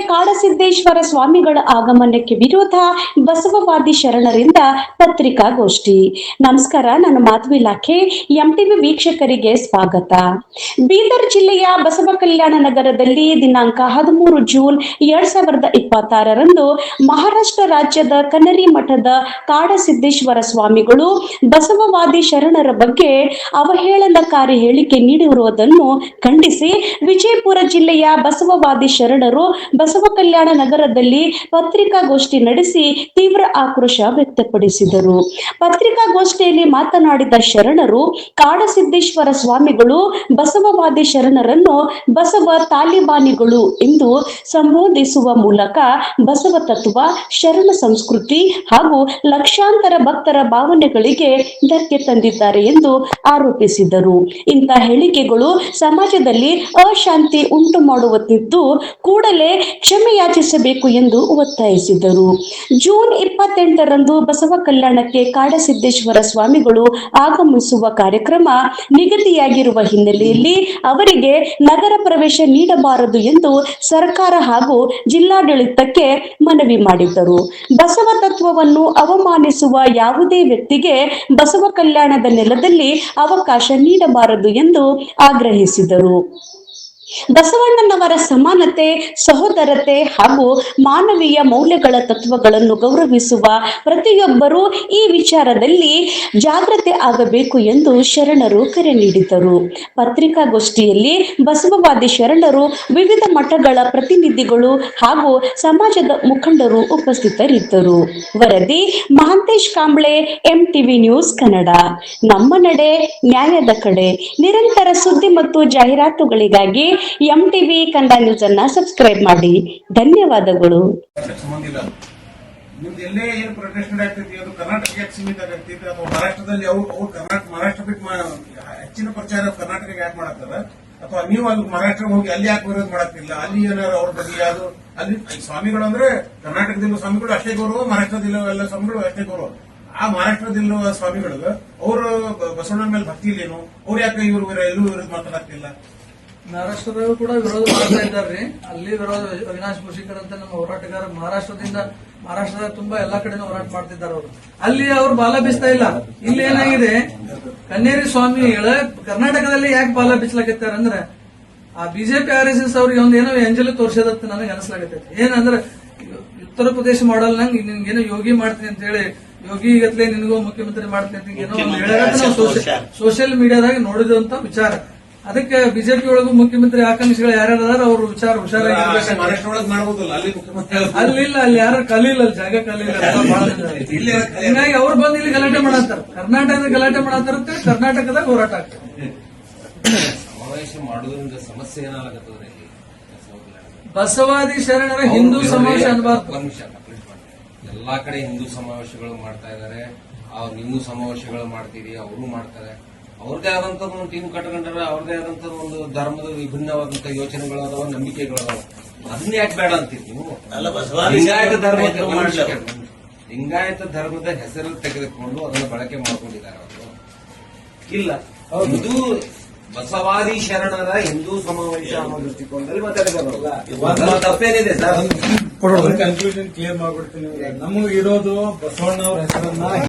ಕಾಡಸಿದ್ದೇಶ್ವರ ಸ್ವಾಮಿಗಳ ಆಗಮನಕ್ಕೆ ವಿರೋಧ ಬಸವವಾದಿ ಶರಣರಿಂದ ಪತ್ರಿಕಾಗೋಷ್ಠಿ. ನಮಸ್ಕಾರ, ನಾನು ಮಾಧವಿ ಲಾಖೆ. ಎಂಟಿವಿ ವೀಕ್ಷಕರಿಗೆ ಸ್ವಾಗತ. ಬೀದರ್ ಜಿಲ್ಲೆಯ ಬಸವ ಕಲ್ಯಾಣ ನಗರದಲ್ಲಿ ದಿನಾಂಕ 13 ಜೂನ್ 2026ರಂದು ಮಹಾರಾಷ್ಟ್ರ ರಾಜ್ಯದ ಕನ್ನರಿ ಮಠದ ಕಾಡಸಿದ್ದೇಶ್ವರ ಸ್ವಾಮಿಗಳು ಬಸವವಾದಿ ಶರಣರ ಬಗ್ಗೆ ಅವಹೇಳನಕಾರಿ ಹೇಳಿಕೆ ನೀಡಿರುವುದನ್ನು ಖಂಡಿಸಿ ವಿಜಯಪುರ ಜಿಲ್ಲೆಯ ಬಸವವಾದಿ ಶರಣರು ಬಸವ ಕಲ್ಯಾಣ ನಗರದಲ್ಲಿ ಪತ್ರಿಕಾಗೋಷ್ಠಿ ನಡೆಸಿ ತೀವ್ರ ಆಕ್ರೋಶ ವ್ಯಕ್ತಪಡಿಸಿದರು. ಪತ್ರಿಕಾಗೋಷ್ಠಿಯಲ್ಲಿ ಮಾತನಾಡಿದ ಶರಣರು, ಕಾಡಸಿದ್ದೇಶ್ವರ ಸ್ವಾಮಿಗಳು ಬಸವವಾದಿ ಶರಣರನ್ನು ಬಸವ ತಾಲಿಬಾನಿಗಳು ಎಂದು ಸಂಬೋಧಿಸುವ ಮೂಲಕ ಬಸವ ತತ್ವ, ಶರಣ ಸಂಸ್ಕೃತಿ ಹಾಗೂ ಲಕ್ಷಾಂತರ ಭಕ್ತರ ಭಾವನೆಗಳಿಗೆ ಧಕ್ಕೆ ತಂದಿದ್ದಾರೆ ಎಂದು ಆರೋಪಿಸಿದರು. ಇಂತಹ ಹೇಳಿಕೆಗಳು ಸಮಾಜದಲ್ಲಿ ಅಶಾಂತಿ ಉಂಟು ಮಾಡುತ್ತಿದ್ದು ಕೂಡಲೇ ಕ್ಷಮೆ ಯಾಚಿಸಬೇಕು ಎಂದು ಒತ್ತಾಯಿಸಿದರು. ಜೂನ್ 28ರಂದು ಬಸವ ಕಲ್ಯಾಣಕ್ಕೆ ಕಾಡಸಿದ್ದೇಶ್ವರ ಸ್ವಾಮಿಗಳು ಆಗಮಿಸುವ ಕಾರ್ಯಕ್ರಮ ನಿಗದಿಯಾಗಿರುವ ಹಿನ್ನೆಲೆಯಲ್ಲಿ ಅವರಿಗೆ ನಗರ ಪ್ರವೇಶ ನೀಡಬಾರದು ಎಂದು ಸರ್ಕಾರ ಹಾಗೂ ಜಿಲ್ಲಾಡಳಿತಕ್ಕೆ ಮನವಿ ಮಾಡಿದ್ದರು. ಬಸವ ತತ್ವವನ್ನು ಅವಮಾನಿಸುವ ಯಾವುದೇ ವ್ಯಕ್ತಿಗೆ ಬಸವ ಕಲ್ಯಾಣದ ನೆಲದಲ್ಲಿ ಅವಕಾಶ ನೀಡಬಾರದು ಎಂದು ಆಗ್ರಹಿಸಿದರು. ಬಸವಣ್ಣನವರ ಸಮಾನತೆ, ಸಹೋದರತೆ ಹಾಗೂ ಮಾನವೀಯ ಮೌಲ್ಯಗಳ ತತ್ವಗಳನ್ನು ಗೌರವಿಸುವ ಪ್ರತಿಯೊಬ್ಬರೂ ಈ ವಿಚಾರದಲ್ಲಿ ಜಾಗೃತಿ ಆಗಬೇಕು ಎಂದು ಶರಣರು ಕರೆ ನೀಡಿದರು. ಪತ್ರಿಕಾಗೋಷ್ಠಿಯಲ್ಲಿ ಬಸವವಾದಿ ಶರಣರು, ವಿವಿಧ ಮಠಗಳ ಪ್ರತಿನಿಧಿಗಳು ಹಾಗೂ ಸಮಾಜದ ಮುಖಂಡರು ಉಪಸ್ಥಿತರಿದ್ದರು. ವರದಿ ಮಹಾಂತೇಶ್ ಕಾಂಬ್ಳೆ, ಎಂಟಿವಿ ನ್ಯೂಸ್ ಕನ್ನಡ. ನಮ್ಮ ನಡೆ ನ್ಯಾಯದ ಕಡೆ. ನಿರಂತರ ಸುದ್ದಿ ಮತ್ತು ಜಾಹೀರಾತುಗಳಿಗಾಗಿ ಎಂಟಿವಿ ಕನ್ನಡ ನ್ಯೂಸ್ ಅನ್ನ ಸಬ್ಸ್ಕ್ರೈಬ್ ಮಾಡಿ. ಧನ್ಯವಾದಗಳು. ನಿಮ್ದು ಎಲ್ಲೇ ಏನು ಪ್ರೊಟೆಸ್ಟ್ ಆಗ್ತೈತಿ ಅದು ಕರ್ನಾಟಕಕ್ಕೆ ಯಾಕೆ ಸೀಮಿತ ಆಗ್ತೈತಿ ಅಥವಾ ಮಹಾರಾಷ್ಟ್ರದಲ್ಲಿ ಅವ್ರು ಮಹಾರಾಷ್ಟ್ರ ಬಿಟ್ಟು ಹೆಚ್ಚಿನ ಪ್ರಚಾರ ಕರ್ನಾಟಕಕ್ಕೆ ಯಾಕೆ ಮಾಡತ್ತಾರ ಅಥವಾ ನೀವು ಅಲ್ಲಿ ಮಹಾರಾಷ್ಟ್ರ ಹೋಗಿ ಅಲ್ಲಿ ಯಾಕೆ ವಿರೋಧ ಮಾಡಕ್ತಿಲ್ಲ? ಅಲ್ಲಿ ಏನಾರು ಅವ್ರ ಬಗ್ಗೆ ಯಾವುದು ಅಲ್ಲಿ ಸ್ವಾಮಿಗಳು ಅಂದ್ರೆ ಕರ್ನಾಟಕದಿರುವ ಸ್ವಾಮಿಗಳು ಅಷ್ಟೇ ಗೌರವ, ಮಹಾರಾಷ್ಟ್ರದಿಲ್ಲ ಎಲ್ಲ ಸ್ವಾಮಿಗಳು ಅಷ್ಟೇ ಗೌರವ. ಆ ಮಹಾರಾಷ್ಟ್ರದಿರುವ ಸ್ವಾಮಿಗಳಿಗೆ ಅವರು ಬಸವಣ್ಣನ ಮೇಲೆ ಭಕ್ತಿ ಇಲ್ಲೇನು? ಅವ್ರು ಯಾಕೆ ಇವರು ಎಲ್ಲೂ ವಿರೋಧ ಮಾತಾಡಕ್ತಿಲ್ಲ? ಮಹಾರಾಷ್ಟ್ರದವರು ಕೂಡ ವಿರೋಧ ಮಾಡ್ತಾ ಇದ್ದಾರೆ. ಅಲ್ಲಿ ವಿರೋಧ ಅವಿನಾಶ್ ಮುಷಿಕರ್ ಅಂತ ನಮ್ಮ ಹೋರಾಟಗಾರ ಮಹಾರಾಷ್ಟ್ರದ ತುಂಬಾ ಎಲ್ಲಾ ಕಡೆನೂ ಹೋರಾಟ ಮಾಡ್ತಿದ್ದಾರೆ. ಅವರು ಅಲ್ಲಿ ಅವ್ರು ಬಾಲ ಬೀಸ್ತಾ ಇಲ್ಲ. ಇಲ್ಲಿ ಏನಾಗಿದೆ, ಕನ್ನೇರಿ ಸ್ವಾಮಿಗಳ ಕರ್ನಾಟಕದಲ್ಲಿ ಯಾಕೆ ಬಾಲ ಬೀಚ್ಲಾಕತ್ತಾರ ಅಂದ್ರೆ ಆ ಬಿಜೆಪಿ RSS ಅವ್ರಿಗೆ ಒಂದೇನೋ ಎಂಜಲು ತೋರ್ಸೋದತ್ತ ನನಗೆ ಅನಿಸ್ಲಾಗತ್ತೈತಿ. ಏನಂದ್ರೆ ಉತ್ತರ ಪ್ರದೇಶ ಮಾಡಲ್ ನಂಗೆ ನಿನ್ಗೇನೋ ಯೋಗಿ ಮಾಡ್ತೀನಿ ಅಂತ ಹೇಳಿ, ಯೋಗಿ ಗತ್ಲೆ ನಿನಗೂ ಮುಖ್ಯಮಂತ್ರಿ ಮಾಡ್ತೀನಿ ಅಂತ ಏನೋ ಒಂದು ಹೇಳ ಸೋಷಿಯಲ್ ಮೀಡಿಯಾದಾಗ ನೋಡಿದಂತ ವಿಚಾರ. ಅದಕ್ಕೆ ಬಿಜೆಪಿ ಒಳಗೂ ಮುಖ್ಯಮಂತ್ರಿ ಆಕಾಂಕ್ಷಿಗಳು ಯಾರ್ಯಾರ ಅವ್ರ ವಿಚಾರ ಹುಷಾರಾಗಿ ಅಲ್ಲಿಲ್ಲ, ಅಲ್ಲಿ ಯಾರು ಕಲಿಲ್ಲ, ಅಲ್ಲಿ ಜಾಗ ಕಲಿಲ್ಲ, ಹೀಗಾಗಿ ಅವ್ರು ಬಂದು ಇಲ್ಲಿ ಗಲಾಟೆ ಮಾಡತ್ತಾರ. ಕರ್ನಾಟಕದ ಗಲಾಟೆ ಮಾಡತ್ತಾರ, ಕರ್ನಾಟಕದಾಗ ಹೋರಾಟ ಆಗ್ತದೆ. ಸಮಾವೇಶ ಮಾಡುವುದರಿಂದ ಸಮಸ್ಯೆ ಏನಾಗತ್ತದ? ಬಸವಾದಿ ಶರಣರ ಹಿಂದೂ ಸಮಾವೇಶ ಅನ್ಬಾರ್ದು. ಎಲ್ಲಾ ಕಡೆ ಹಿಂದೂ ಸಮಾವೇಶಗಳು ಮಾಡ್ತಾ ಇದಾರೆ. ನೀವು ಸಮಾವೇಶಗಳು ಮಾಡ್ತೀರಿ, ಅವರು ಮಾಡ್ತಾರೆ. ಅವ್ರದೇ ಆದಂತ ಒಂದು ಟೀಮ್ ಕಟ್ಕೊಂಡ್ರೆ ಅವ್ರದೇ ಆದಂತ ಒಂದು ಧರ್ಮದ ವಿಭಿನ್ನವಾದಂತಹ ಯೋಚನೆಗಳು ಅದಾವ, ನಂಬಿಕೆಗಳು ಅದಾವ. ಅದನ್ನ ಯಾಕೆ ಬೇಡ ಅಂತೀರಿ ನೀವು? ಲಿಂಗಾಯತ ಧರ್ಮದ ಹೆಸರು ತೆಗೆದುಕೊಂಡು ಅದನ್ನು ಬಳಕೆ ಮಾಡ್ಕೊಂಡಿದ್ದಾರೆ ಅವರು. ಇಲ್ಲ, ಹಿಂದೂ ಬಸವಾದಿ ಶರಣರ ಹಿಂದೂ ಸಮಾವೇಶ ಅನ್ನೋ ದೃಷ್ಟಿಕೋನದಲ್ಲಿ ಮಾತಾಡಿದಾರಲ್ಲ, ತಪ್ಪೇನಿದೆ ಸರ್? ಕನ್ಫ್ಯೂಷನ್ ಕ್ಲಿಯರ್ ಮಾಡ್ಬಿಡ್ತೀನಿ. ನಮಗೆ ಇರೋದು ಬಸವಣ್ಣ ಅವ್ರ ಹೆಸರನ್ನ